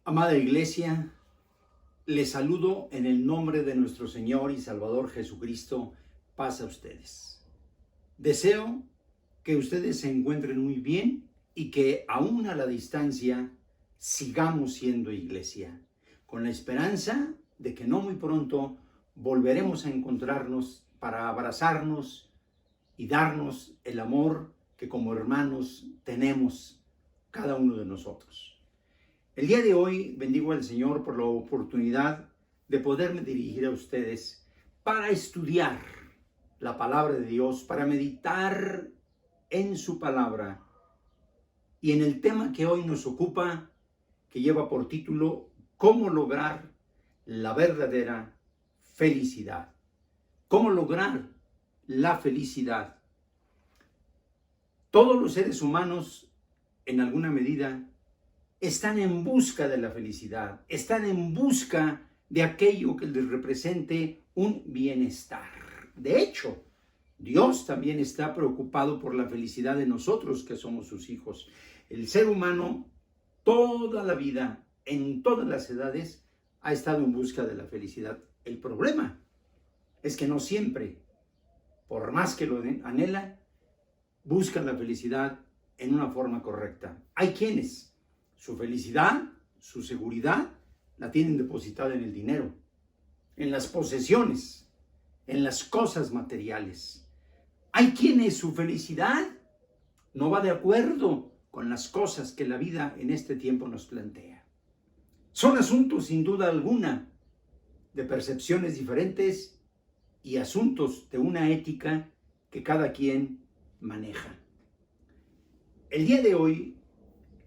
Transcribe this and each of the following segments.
Amada Iglesia, les saludo en el nombre de nuestro Señor y Salvador Jesucristo. Paz a ustedes. Deseo que ustedes se encuentren muy bien y que aún a la distancia sigamos siendo iglesia, con la esperanza de que no muy pronto volveremos a encontrarnos para abrazarnos y darnos el amor que como hermanos tenemos cada uno de nosotros. El día de hoy bendigo al Señor por la oportunidad de poderme dirigir a ustedes para estudiar la palabra de Dios, para meditar en su palabra y en el tema que hoy nos ocupa, que lleva por título ¿Cómo lograr la verdadera felicidad? ¿Cómo lograr la felicidad? Todos los seres humanos, en alguna medida, están en busca de la felicidad, están en busca de aquello que les represente un bienestar. De hecho, Dios también está preocupado por la felicidad de nosotros que somos sus hijos. El ser humano, toda la vida, en todas las edades, ha estado en busca de la felicidad. El problema es que no siempre, por más que lo anhela, buscan la felicidad en una forma correcta. Hay quienes su felicidad, su seguridad, la tienen depositada en el dinero, en las posesiones, en las cosas materiales. Hay quienes su felicidad no va de acuerdo con las cosas que la vida en este tiempo nos plantea. Son asuntos sin duda alguna de percepciones diferentes y asuntos de una ética que cada quien maneja. El día de hoy,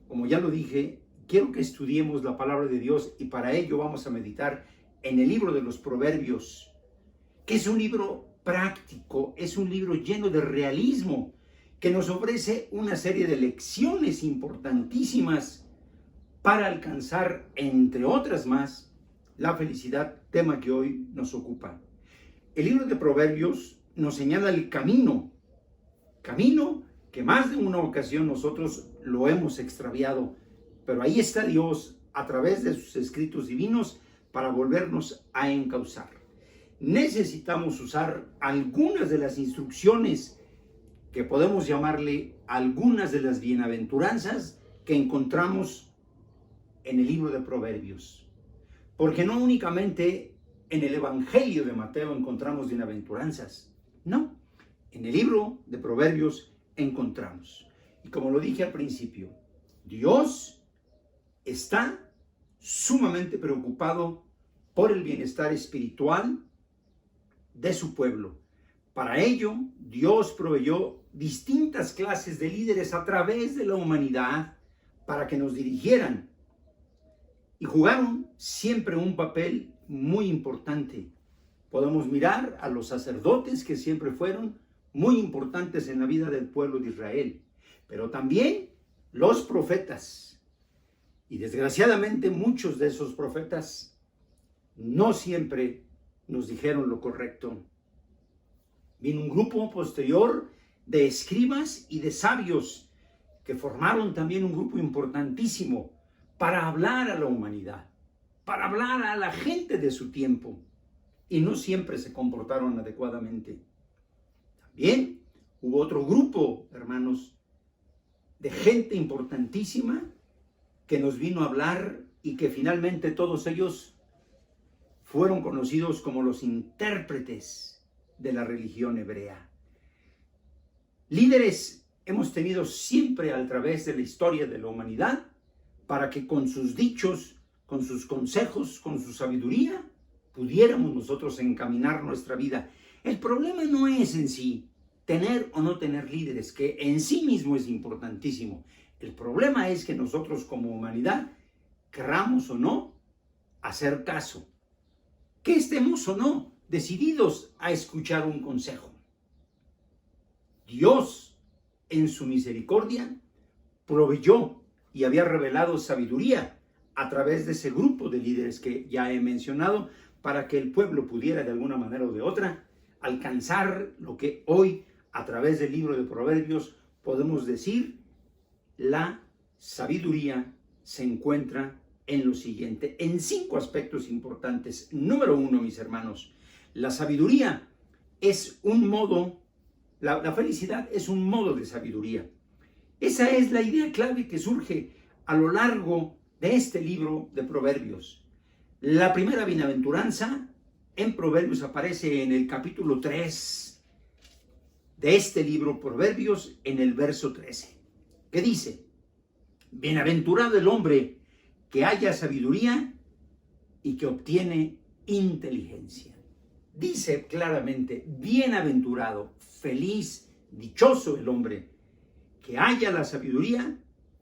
como ya lo dije, quiero que estudiemos la palabra de Dios y para ello vamos a meditar en el libro de los Proverbios, que es un libro práctico, es un libro lleno de realismo, que nos ofrece una serie de lecciones importantísimas para alcanzar, entre otras más, la felicidad, tema que hoy nos ocupa. El libro de Proverbios nos señala el camino que más de una ocasión nosotros lo hemos extraviado, pero ahí está Dios a través de sus escritos divinos para volvernos a encauzar. Necesitamos usar algunas de las instrucciones que podemos llamarle algunas de las bienaventuranzas que encontramos en el libro de Proverbios, porque no únicamente en el Evangelio de Mateo encontramos bienaventuranzas, no, en el libro de Proverbios encontramos. Y como lo dije al principio, Dios está sumamente preocupado por el bienestar espiritual de su pueblo. Para ello, Dios proveyó distintas clases de líderes a través de la humanidad para que nos dirigieran y jugaron siempre un papel muy importante. Podemos mirar a los sacerdotes que siempre fueron muy importantes en la vida del pueblo de Israel, pero también los profetas. Y desgraciadamente muchos de esos profetas no siempre nos dijeron lo correcto. Vino un grupo posterior de escribas y de sabios que formaron también un grupo importantísimo para hablar a la humanidad, para hablar a la gente de su tiempo, y no siempre se comportaron adecuadamente. También hubo otro grupo, hermanos, de gente importantísima que nos vino a hablar y que finalmente todos ellos fueron conocidos como los intérpretes de la religión hebrea. Líderes hemos tenido siempre a través de la historia de la humanidad para que con sus dichos, con sus consejos, con su sabiduría, pudiéramos nosotros encaminar nuestra vida. El problema no es en sí tener o no tener líderes, que en sí mismo es importantísimo. El problema es que nosotros como humanidad querramos o no hacer caso, que estemos o no decididos a escuchar un consejo. Dios, en su misericordia, proveyó y había revelado sabiduría a través de ese grupo de líderes que ya he mencionado, para que el pueblo pudiera de alguna manera o de otra alcanzar lo que hoy a través del libro de Proverbios podemos decir: la sabiduría se encuentra en lo siguiente, en 5 aspectos importantes. Número 1, mis hermanos, la sabiduría es un modo, la felicidad es un modo de sabiduría. Esa es la idea clave que surge a lo largo de este libro de Proverbios. La primera bienaventuranza en Proverbios aparece en el capítulo 3 de este libro, Proverbios, en el verso 13, que dice: bienaventurado el hombre que haya sabiduría y que obtiene inteligencia. Dice claramente, bienaventurado, feliz, dichoso el hombre que haya la sabiduría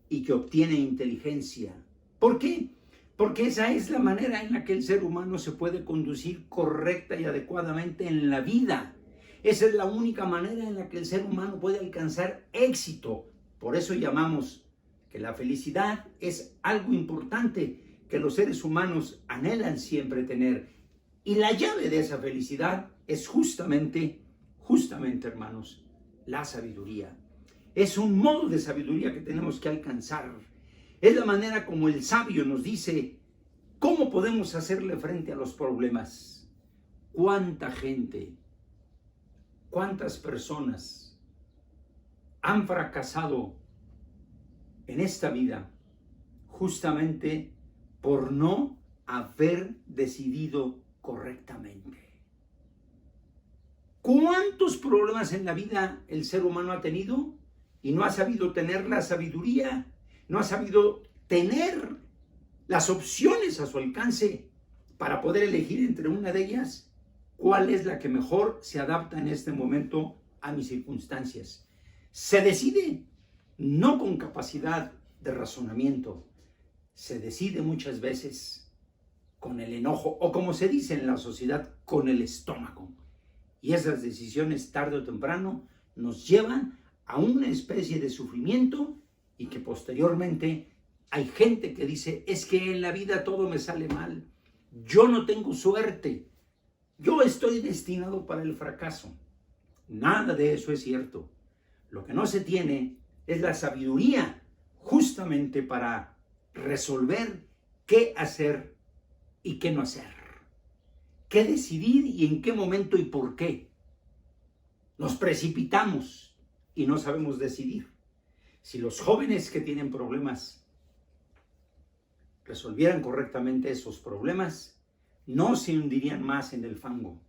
y que obtiene inteligencia. ¿Por qué? Porque esa es la manera en la que el ser humano se puede conducir correcta y adecuadamente en la vida. Esa es la única manera en la que el ser humano puede alcanzar éxito. Por eso llamamos que la felicidad es algo importante que los seres humanos anhelan siempre tener. Y la llave de esa felicidad es justamente, hermanos, la sabiduría. Es un modo de sabiduría que tenemos que alcanzar. Es la manera como el sabio nos dice cómo podemos hacerle frente a los problemas. ¿Cuánta gente, cuántas personas han fracasado en esta vida justamente por no haber decidido correctamente? ¿Cuántos problemas en la vida el ser humano ha tenido y no ha sabido tener la sabiduría? No ha sabido tener las opciones a su alcance para poder elegir entre una de ellas cuál es la que mejor se adapta en este momento a mis circunstancias. Se decide no con capacidad de razonamiento, se decide muchas veces con el enojo, o como se dice en la sociedad, con el estómago. Y esas decisiones tarde o temprano nos llevan a una especie de sufrimiento, y que posteriormente hay gente que dice: es que en la vida todo me sale mal, yo no tengo suerte, yo estoy destinado para el fracaso. Nada de eso es cierto. Lo que no se tiene es la sabiduría justamente para resolver qué hacer y qué no hacer, qué decidir y en qué momento y por qué. Nos precipitamos y no sabemos decidir. Si los jóvenes que tienen problemas resolvieran correctamente esos problemas, no se hundirían más en el fango.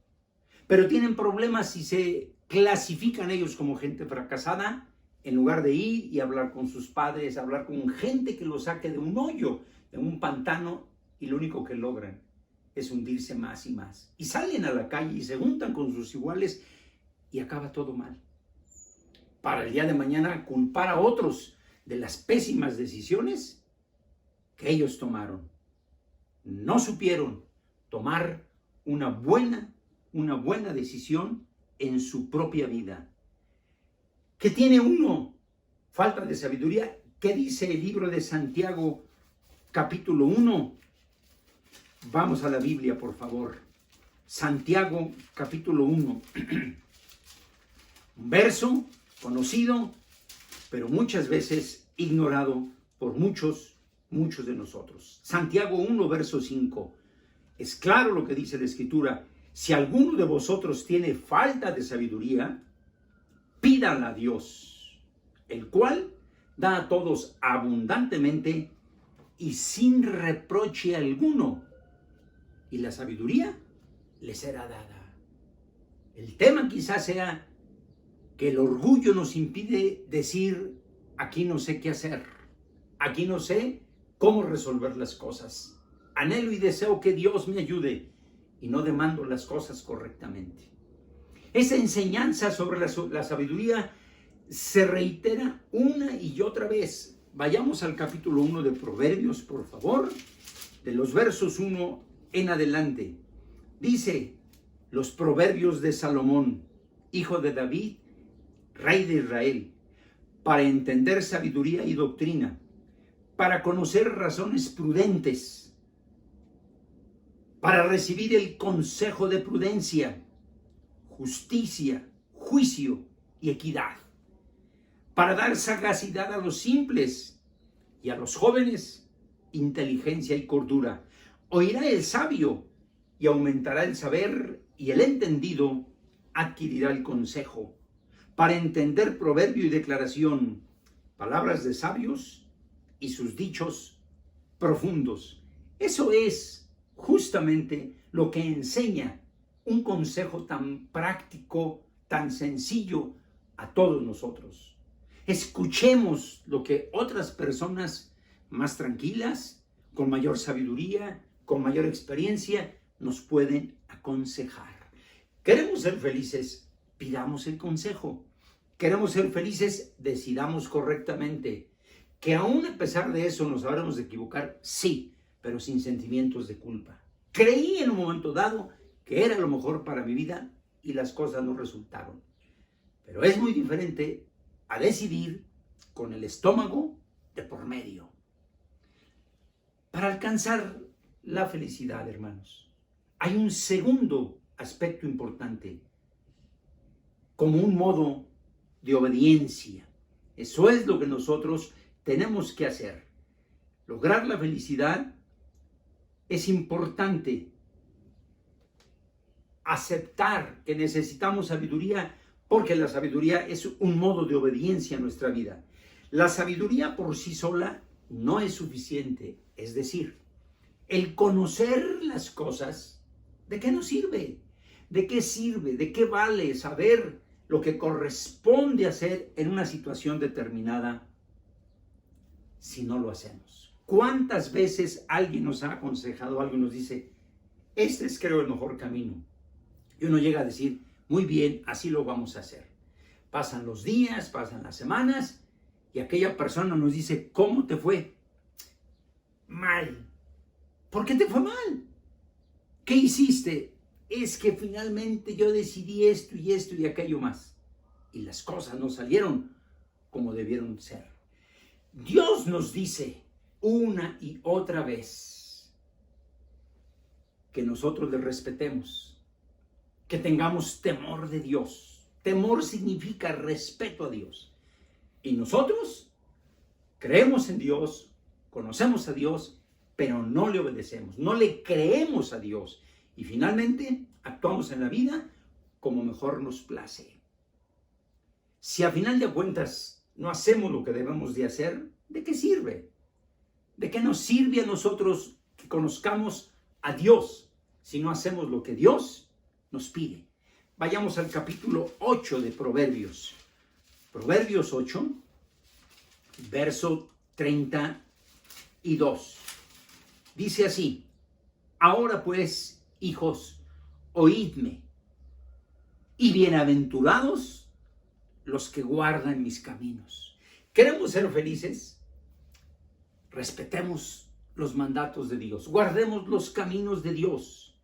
Pero tienen problemas y se clasifican ellos como gente fracasada, en lugar de ir y hablar con sus padres, hablar con gente que los saque de un hoyo, de un pantano, y lo único que logran es hundirse más y más. Y salen a la calle y se juntan con sus iguales y acaba todo mal. Para el día de mañana culpar a otros de las pésimas decisiones que ellos tomaron. No supieron tomar una buena decisión en su propia vida. ¿Qué tiene uno? Falta de sabiduría. ¿Qué dice el libro de Santiago, capítulo 1? Vamos a la Biblia, por favor. Santiago, capítulo 1. Un verso conocido, pero muchas veces ignorado por muchos de nosotros. Santiago 1, verso 5. Es claro lo que dice la Escritura: si alguno de vosotros tiene falta de sabiduría, pídala a Dios, el cual da a todos abundantemente y sin reproche alguno, y la sabiduría le será dada. El tema quizás sea que el orgullo nos impide decir: aquí no sé qué hacer, aquí no sé cómo resolver las cosas. Anhelo y deseo que Dios me ayude y no demando las cosas correctamente. Esa enseñanza sobre la sabiduría se reitera una y otra vez. Vayamos al capítulo 1 de Proverbios, por favor, de los versos 1 en adelante. Dice: los proverbios de Salomón, hijo de David, rey de Israel, para entender sabiduría y doctrina, para conocer razones prudentes, para recibir el consejo de prudencia, justicia, juicio y equidad, para dar sagacidad a los simples y a los jóvenes, inteligencia y cordura. Oirá el sabio y aumentará el saber, y el entendido adquirirá el consejo. Para entender proverbio y declaración, palabras de sabios y sus dichos profundos. Eso es justamente lo que enseña un consejo tan práctico, tan sencillo a todos nosotros. Escuchemos lo que otras personas más tranquilas, con mayor sabiduría, con mayor experiencia, nos pueden aconsejar. ¿Queremos ser felices? Pidamos el consejo. ¿Queremos ser felices? Decidamos correctamente. Que aún a pesar de eso nos habremos de equivocar, sí, pero sin sentimientos de culpa. Creí en un momento dado que era lo mejor para mi vida y las cosas no resultaron. Pero es muy diferente a decidir con el estómago de por medio. Para alcanzar la felicidad, hermanos, hay un segundo aspecto importante, como un modo de obediencia. Eso es lo que nosotros tenemos que hacer. Lograr la felicidad es importante. Aceptar que necesitamos sabiduría, porque la sabiduría es un modo de obediencia a nuestra vida. La sabiduría por sí sola no es suficiente. Es decir, el conocer las cosas, ¿de qué nos sirve? ¿De qué sirve? ¿De qué vale saber lo que corresponde hacer en una situación determinada si no lo hacemos? ¿Cuántas veces alguien nos ha aconsejado algo y nos dice, este es creo el mejor camino? Y uno llega a decir, muy bien, así lo vamos a hacer. Pasan los días, pasan las semanas, y aquella persona nos dice, ¿cómo te fue? Mal. ¿Por qué te fue mal? ¿Qué hiciste? Es que finalmente yo decidí esto y aquello más. Y las cosas no salieron como debieron ser. Dios nos dice una y otra vez que nosotros le respetemos, que tengamos temor de Dios. Temor significa respeto a Dios. Y nosotros creemos en Dios, conocemos a Dios, pero no le obedecemos, no le creemos a Dios. Y finalmente actuamos en la vida como mejor nos place. Si a final de cuentas no hacemos lo que debemos de hacer, ¿de qué sirve? ¿De qué nos sirve a nosotros que conozcamos a Dios si no hacemos lo que Dios nos pide? Vayamos al capítulo 8 de Proverbios. Proverbios 8, verso 32. Dice así, ahora pues, hijos, oídme, y bienaventurados los que guardan mis caminos. ¿Queremos ser felices? Respetemos los mandatos de Dios, guardemos los caminos de Dios.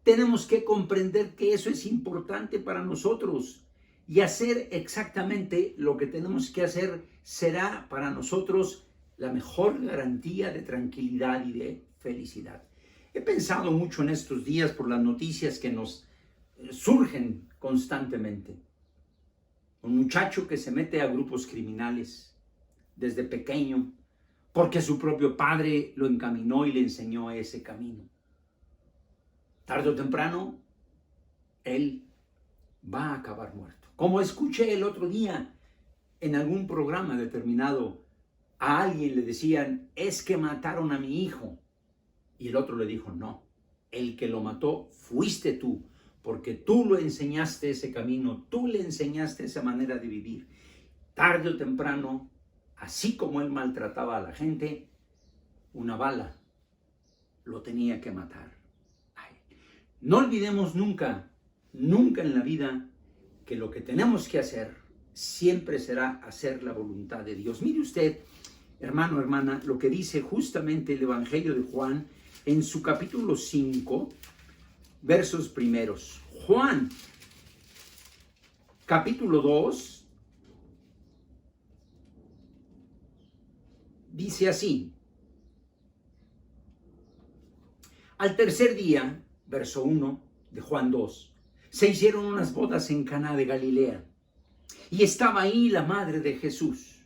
Tenemos que comprender que eso es importante para nosotros y hacer exactamente lo que tenemos que hacer será para nosotros la mejor garantía de tranquilidad y de felicidad. He pensado mucho en estos días por las noticias que nos surgen constantemente. Un muchacho que se mete a grupos criminales desde pequeño porque su propio padre lo encaminó y le enseñó a ese camino. Tarde o temprano, él va a acabar muerto. Como escuché el otro día en algún programa determinado, a alguien le decían, es que mataron a mi hijo. Y el otro le dijo, no, el que lo mató fuiste tú, porque tú lo enseñaste ese camino, tú le enseñaste esa manera de vivir. Tarde o temprano, así como él maltrataba a la gente, una bala lo tenía que matar. Ay, no olvidemos nunca, nunca en la vida, que lo que tenemos que hacer siempre será hacer la voluntad de Dios. Mire usted, hermano, hermana, lo que dice justamente el Evangelio de Juan en su capítulo 5, versos primeros. Juan, capítulo 2, dice así. Al tercer día, verso 1 de Juan 2, se hicieron unas bodas en Caná de Galilea, y estaba ahí la madre de Jesús.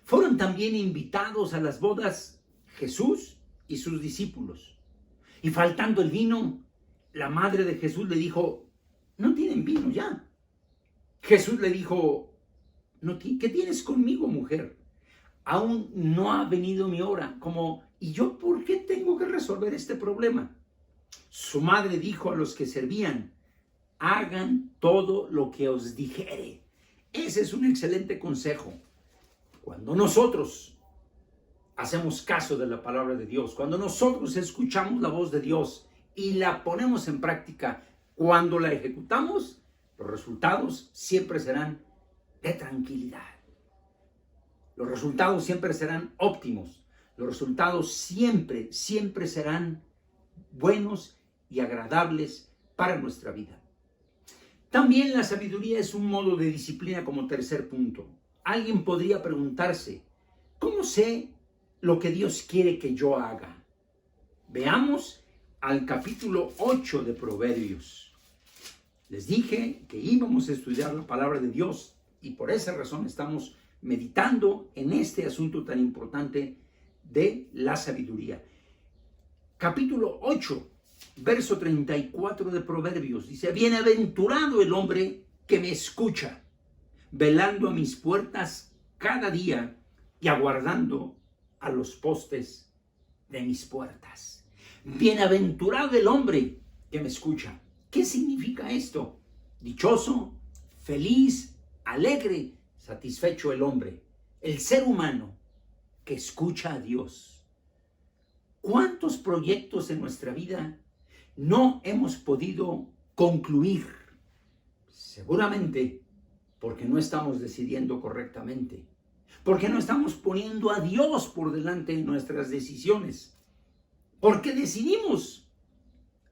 Fueron también invitados a las bodas Jesús y sus discípulos. Y faltando el vino, la madre de Jesús le dijo, no tienen vino ya. Jesús le dijo, ¿qué tienes conmigo, mujer? Aún no ha venido mi hora. ¿Y yo por qué tengo que resolver este problema? Su madre dijo a los que servían, hagan todo lo que os dijere. Ese es un excelente consejo. Cuando nosotros hacemos caso de la palabra de Dios, cuando nosotros escuchamos la voz de Dios y la ponemos en práctica, cuando la ejecutamos, los resultados siempre serán de tranquilidad. Los resultados siempre serán óptimos. Los resultados siempre serán buenos y agradables para nuestra vida. También la sabiduría es un modo de disciplina como tercer punto. Alguien podría preguntarse, ¿cómo sé lo que Dios quiere que yo haga? Veamos al capítulo 8 de Proverbios. Les dije que íbamos a estudiar la palabra de Dios y por esa razón estamos meditando en este asunto tan importante de la sabiduría. Capítulo 8, verso 34 de Proverbios, dice, bienaventurado el hombre que me escucha, velando a mis puertas cada día y aguardando a los postes de mis puertas. Bienaventurado el hombre que me escucha. ¿Qué significa esto? Dichoso, feliz, alegre, satisfecho el hombre, el ser humano que escucha a Dios. ¿Cuántos proyectos en nuestra vida no hemos podido concluir? Seguramente porque no estamos decidiendo correctamente, porque no estamos poniendo a Dios por delante de nuestras decisiones, porque decidimos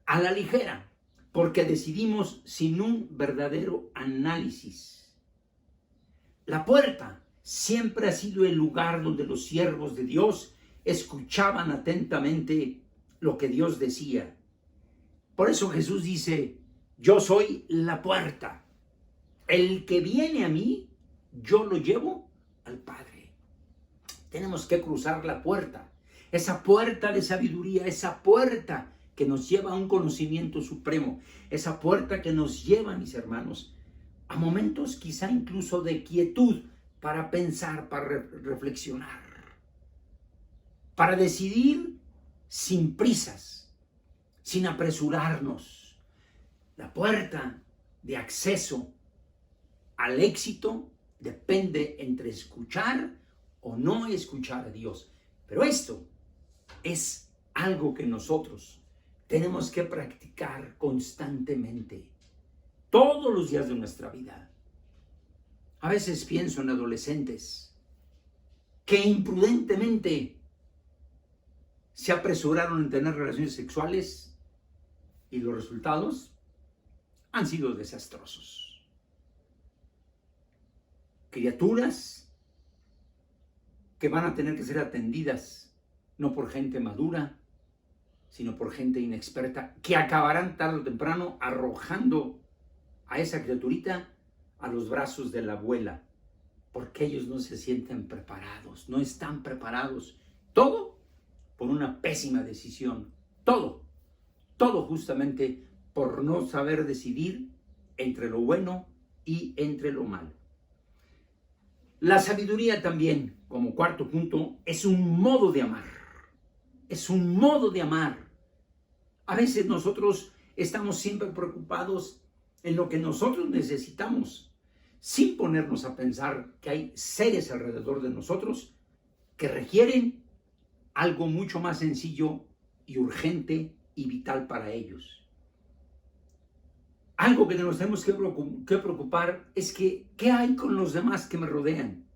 a la ligera, porque decidimos sin un verdadero análisis. La puerta siempre ha sido el lugar donde los siervos de Dios escuchaban atentamente lo que Dios decía. Por eso Jesús dice, yo soy la puerta. El que viene a mí, yo lo llevo al Padre. Tenemos que cruzar la puerta, esa puerta de sabiduría, esa puerta que nos lleva a un conocimiento supremo, esa puerta que nos lleva, mis hermanos, a momentos quizá incluso de quietud para pensar, para reflexionar, para decidir sin prisas, sin apresurarnos. La puerta de acceso al éxito depende entre escuchar o no escuchar a Dios. Pero esto es algo que nosotros tenemos que practicar constantemente, todos los días de nuestra vida. A veces pienso en adolescentes que imprudentemente se apresuraron en tener relaciones sexuales y los resultados han sido desastrosos. Criaturas que van a tener que ser atendidas no por gente madura, sino por gente inexperta, que acabarán tarde o temprano arrojando a esa criaturita a los brazos de la abuela, porque ellos no se sienten preparados, no están preparados. Todo por una pésima decisión, todo justamente por no saber decidir entre lo bueno y entre lo malo. La sabiduría también, como cuarto punto, es un modo de amar. Es un modo de amar. A veces nosotros estamos siempre preocupados en lo que nosotros necesitamos, sin ponernos a pensar que hay seres alrededor de nosotros que requieren algo mucho más sencillo y urgente y vital para ellos. Algo que nos tenemos que preocupar es que, ¿qué hay con los demás que me rodean?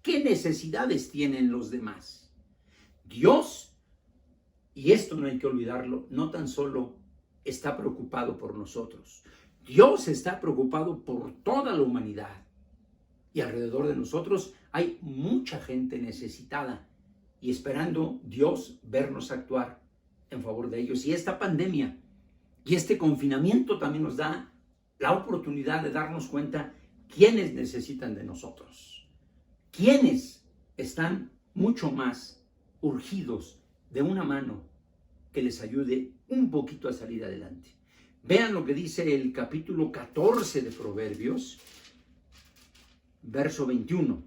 ¿Qué necesidades tienen los demás? Dios, y esto no hay que olvidarlo, no tan solo está preocupado por nosotros. Dios está preocupado por toda la humanidad. Y alrededor de nosotros hay mucha gente necesitada y esperando Dios vernos actuar en favor de ellos. Y esta pandemia y este confinamiento también nos da la oportunidad de darnos cuenta quiénes necesitan de nosotros, quiénes están mucho más urgidos de una mano que les ayude un poquito a salir adelante. Vean lo que dice el capítulo 14 de Proverbios, verso 21.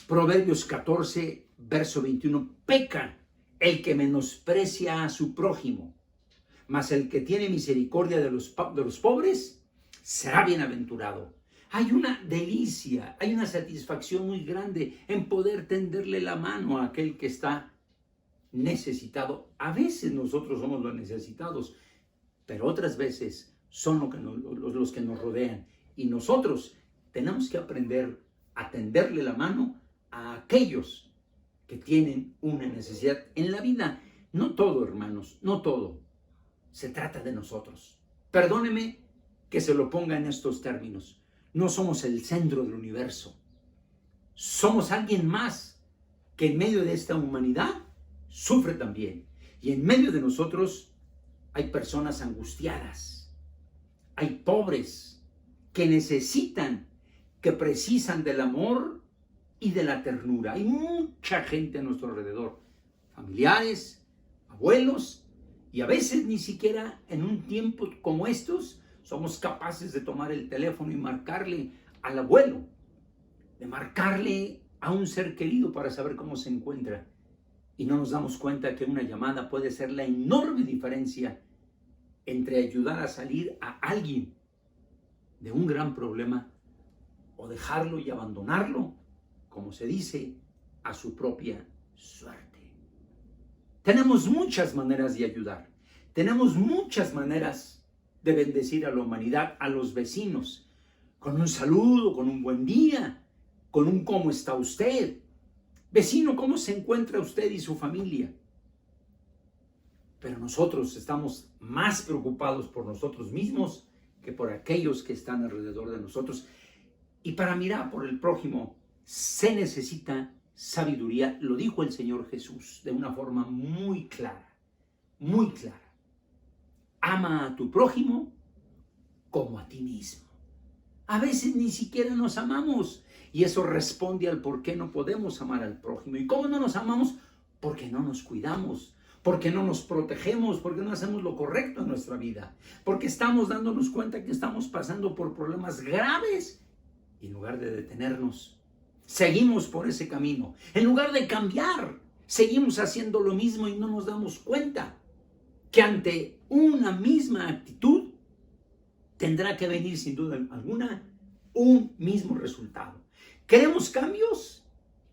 Proverbios 14, verso 21. Peca el que menosprecia a su prójimo, mas el que tiene misericordia de los pobres será bienaventurado. Hay una delicia, hay una satisfacción muy grande en poder tenderle la mano a aquel que está necesitado. A veces nosotros somos los necesitados, pero otras veces son los que nos rodean. Y nosotros tenemos que aprender a tenderle la mano a aquellos que tienen una necesidad en la vida. No todo, hermanos, no todo. Se trata de nosotros. Perdóneme que se lo ponga en estos términos. No somos el centro del universo. Somos alguien más que en medio de esta humanidad sufre también. Y en medio de nosotros hay personas angustiadas. Hay pobres que necesitan, que precisan del amor y de la ternura. Hay mucha gente a nuestro alrededor. Familiares, abuelos, y a veces ni siquiera en un tiempo como estos somos capaces de tomar el teléfono y marcarle al abuelo, de marcarle a un ser querido para saber cómo se encuentra. Y no nos damos cuenta que una llamada puede ser la enorme diferencia entre ayudar a salir a alguien de un gran problema o dejarlo y abandonarlo, como se dice, a su propia suerte. Tenemos muchas maneras de ayudar. Tenemos muchas maneras de bendecir a la humanidad, a los vecinos, con un saludo, con un buen día, con un ¿cómo está usted? Vecino, ¿cómo se encuentra usted y su familia? Pero nosotros estamos más preocupados por nosotros mismos que por aquellos que están alrededor de nosotros. Y para mirar por el prójimo se necesita sabiduría. Lo dijo el Señor Jesús de una forma muy clara, muy clara. Ama a tu prójimo como a ti mismo. A veces ni siquiera nos amamos y eso responde al por qué no podemos amar al prójimo. ¿Y cómo no nos amamos? Porque no nos cuidamos, porque no nos protegemos, porque no hacemos lo correcto en nuestra vida, porque estamos dándonos cuenta que estamos pasando por problemas graves y en lugar de detenernos, seguimos por ese camino. En lugar de cambiar, seguimos haciendo lo mismo y no nos damos cuenta que ante una misma actitud tendrá que venir sin duda alguna un mismo resultado. ¿Queremos cambios?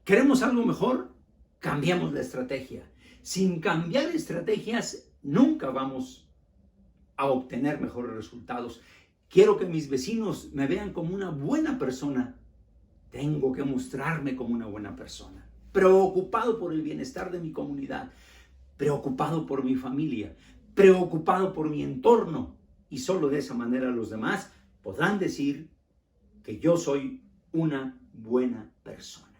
¿Queremos algo mejor? Cambiamos la estrategia. Sin cambiar estrategias nunca vamos a obtener mejores resultados. Quiero que mis vecinos me vean como una buena persona. Tengo que mostrarme como una buena persona. Preocupado por el bienestar de mi comunidad. Preocupado por mi familia, preocupado por mi entorno, y solo de esa manera los demás podrán decir que yo soy una buena persona.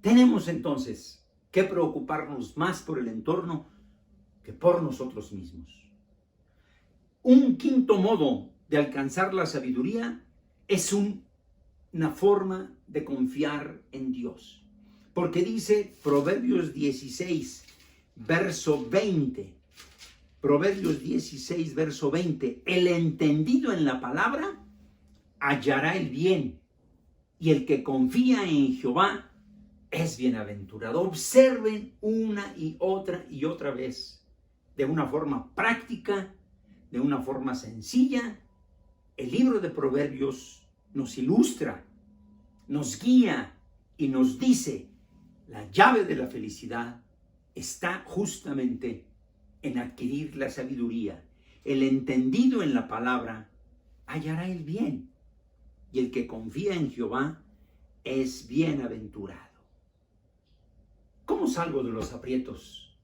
Tenemos entonces que preocuparnos más por el entorno que por nosotros mismos. Un quinto modo de alcanzar la sabiduría es una forma de confiar en Dios. Porque dice Proverbios 16, verso 20. Proverbios 16, verso 20. El entendido en la palabra hallará el bien, y el que confía en Jehová es bienaventurado. Observen una y otra vez, de una forma práctica, de una forma sencilla. El libro de Proverbios nos ilustra, nos guía y nos dice: la llave de la felicidad está justamente en adquirir la sabiduría. El entendido en la palabra hallará el bien, y el que confía en Jehová es bienaventurado. ¿Cómo salgo de los aprietos?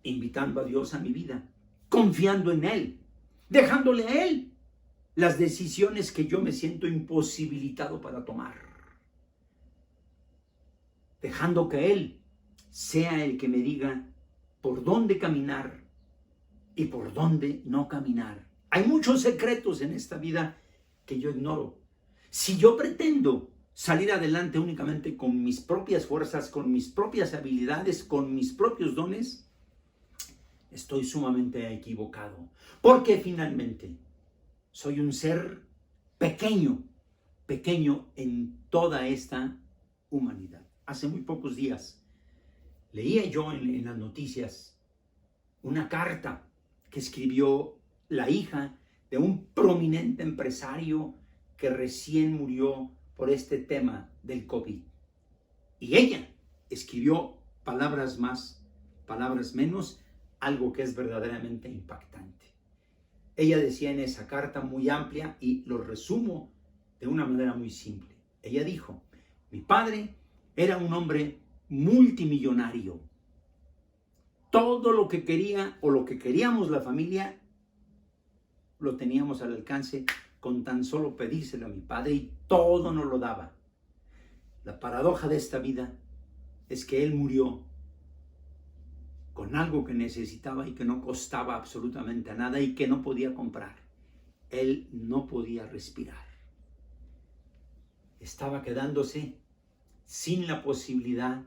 Invitando a Dios a mi vida, confiando en Él, dejándole a Él las decisiones que yo me siento imposibilitado para tomar. Dejando que Él sea el que me diga por dónde caminar y por dónde no caminar. Hay muchos secretos en esta vida que yo ignoro. Si yo pretendo salir adelante únicamente con mis propias fuerzas, con mis propias habilidades, con mis propios dones, estoy sumamente equivocado. Porque finalmente soy un ser pequeño en toda esta humanidad. Hace muy pocos días leía yo en las noticias una carta que escribió la hija de un prominente empresario que recién murió por este tema del COVID. Y ella escribió palabras más, palabras menos, algo que es verdaderamente impactante. Ella decía en esa carta muy amplia, y lo resumo de una manera muy simple. Ella dijo: mi padre era un hombre multimillonario. Todo lo que quería o lo que queríamos la familia lo teníamos al alcance con tan solo pedírselo a mi padre, y todo nos lo daba. La paradoja de esta vida es que él murió con algo que necesitaba y que no costaba absolutamente nada y que no podía comprar. Él no podía respirar. Estaba quedándose sin la posibilidad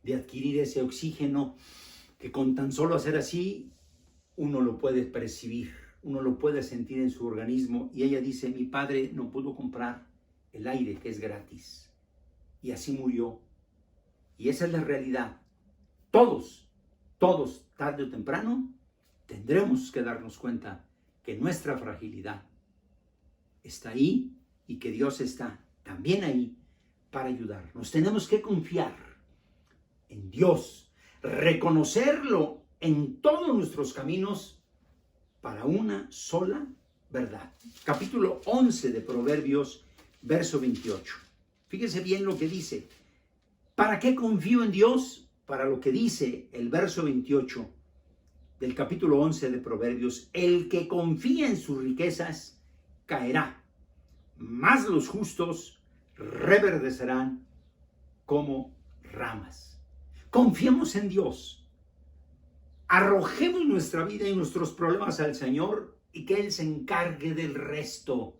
de adquirir ese oxígeno que con tan solo hacer así uno lo puede percibir, uno lo puede sentir en su organismo. Y ella dice: mi padre no pudo comprar el aire, que es gratis, y así murió. Y esa es la realidad. Todos, tarde o temprano, tendremos que darnos cuenta que nuestra fragilidad está ahí y que Dios está también ahí para ayudarnos. Tenemos que confiar en Dios, reconocerlo en todos nuestros caminos para una sola verdad. Capítulo 11 de Proverbios, verso 28. Fíjese bien lo que dice. ¿Para qué confío en Dios? Para lo que dice el verso 28 del capítulo 11 de Proverbios: el que confía en sus riquezas caerá, mas los justos reverdecerán como ramas. Confiemos en Dios. Arrojemos nuestra vida y nuestros problemas al Señor y que Él se encargue del resto.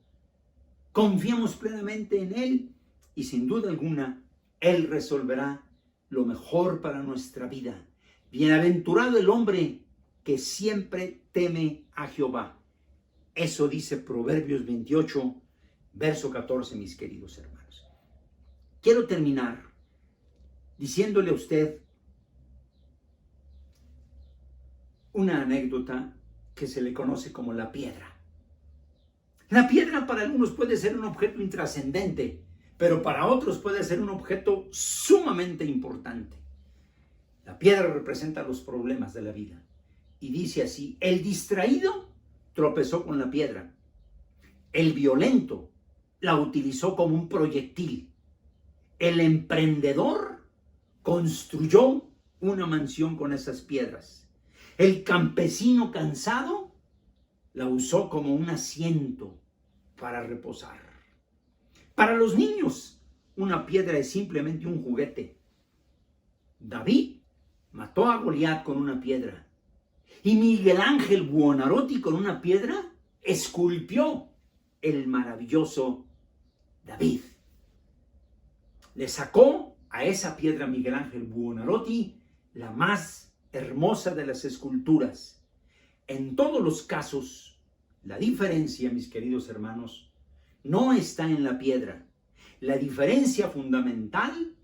Confiemos plenamente en Él y sin duda alguna Él resolverá lo mejor para nuestra vida. Bienaventurado el hombre que siempre teme a Jehová. Eso dice Proverbios 28, verso 14, mis queridos hermanos. Quiero terminar diciéndole a usted una anécdota que se le conoce como la piedra. La piedra para algunos puede ser un objeto intrascendente, pero para otros puede ser un objeto sumamente importante. La piedra representa los problemas de la vida. Y dice así: el distraído tropezó con la piedra. El violento la utilizó como un proyectil. El emprendedor construyó una mansión con esas piedras. El campesino cansado la usó como un asiento para reposar. Para los niños, una piedra es simplemente un juguete. David mató a Goliat con una piedra. Y Miguel Ángel Buonarroti con una piedra esculpió el maravilloso David. Le sacó a esa piedra Miguel Ángel Buonarroti la más hermosa de las esculturas. En todos los casos, la diferencia, mis queridos hermanos, no está en la piedra. La diferencia fundamental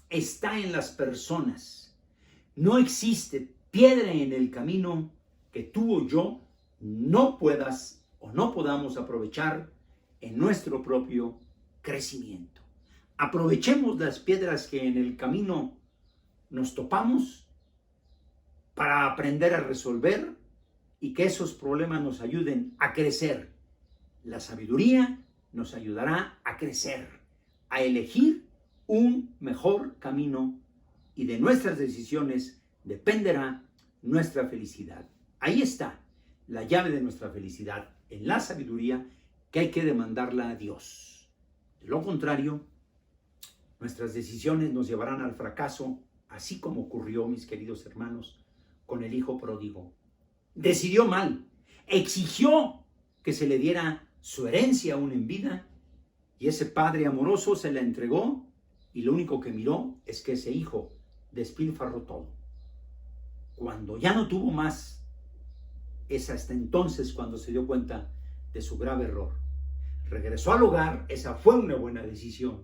está en las personas. No existe piedra en el camino que tú o yo no puedas o no podamos aprovechar en nuestro propio crecimiento. Aprovechemos las piedras que en el camino nos topamos para aprender a resolver y que esos problemas nos ayuden a crecer. La sabiduría nos ayudará a crecer, a elegir un mejor camino, y de nuestras decisiones dependerá nuestra felicidad. Ahí está la llave de nuestra felicidad, en la sabiduría, que hay que demandarla a Dios. De lo contrario, nuestras decisiones nos llevarán al fracaso, así como ocurrió, mis queridos hermanos, con el hijo pródigo. Decidió mal, exigió que se le diera su herencia aún en vida, Y ese padre amoroso se la entregó y lo único que miró es que ese hijo despilfarró todo. Cuando ya no tuvo más, es hasta entonces cuando se dio cuenta de su grave error. Regresó al hogar, esa fue una buena decisión.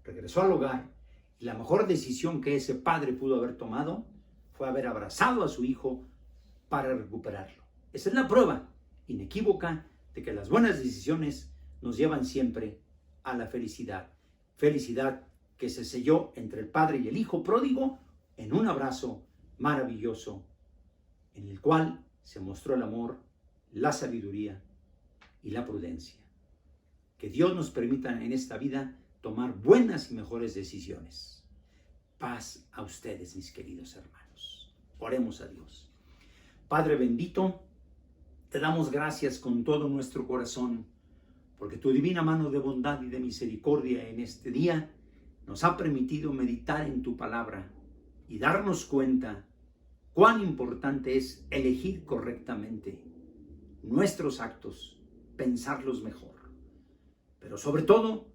Regresó al hogar y la mejor decisión que ese padre pudo haber tomado fue haber abrazado a su hijo para recuperarlo. Esa es la prueba inequívoca de que las buenas decisiones nos llevan siempre a la felicidad. Felicidad que se selló entre el padre y el hijo pródigo en un abrazo maravilloso en el cual se mostró el amor, la sabiduría y la prudencia. Que Dios nos permita en esta vida tomar buenas y mejores decisiones. Paz a ustedes, mis queridos hermanos. Oremos a Dios. Padre bendito, te damos gracias con todo nuestro corazón, porque tu divina mano de bondad y de misericordia en este día nos ha permitido meditar en tu palabra y darnos cuenta cuán importante es elegir correctamente nuestros actos, pensarlos mejor. Pero sobre todo,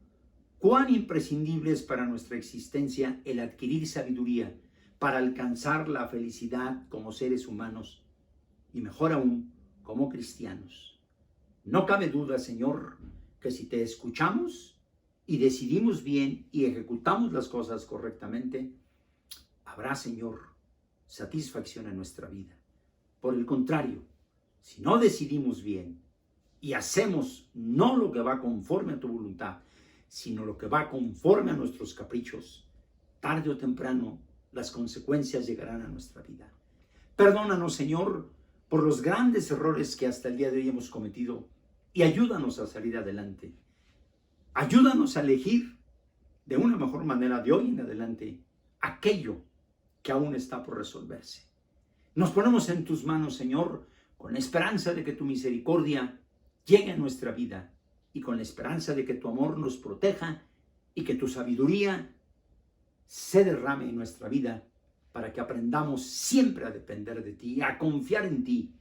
cuán imprescindible es para nuestra existencia el adquirir sabiduría para alcanzar la felicidad como seres humanos y mejor aún como cristianos. No cabe duda, Señor, que si te escuchamos y decidimos bien y ejecutamos las cosas correctamente, habrá, Señor, satisfacción en nuestra vida. Por el contrario, si no decidimos bien y hacemos no lo que va conforme a tu voluntad, sino lo que va conforme a nuestros caprichos, tarde o temprano las consecuencias llegarán a nuestra vida. Perdónanos, Señor, por los grandes errores que hasta el día de hoy hemos cometido y ayúdanos a salir adelante. Ayúdanos a elegir de una mejor manera de hoy en adelante aquello que aún está por resolverse. Nos ponemos en tus manos, Señor, con la esperanza de que tu misericordia llegue a nuestra vida y con la esperanza de que tu amor nos proteja y que tu sabiduría se derrame en nuestra vida para que aprendamos siempre a depender de ti, a confiar en ti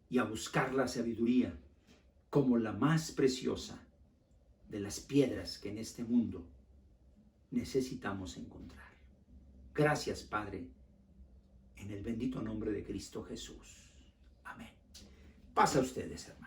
y a buscar la sabiduría como la más preciosa de las piedras que en este mundo necesitamos encontrar. Gracias, Padre, en el bendito nombre de Cristo Jesús. Amén. Pasa a ustedes, hermanos.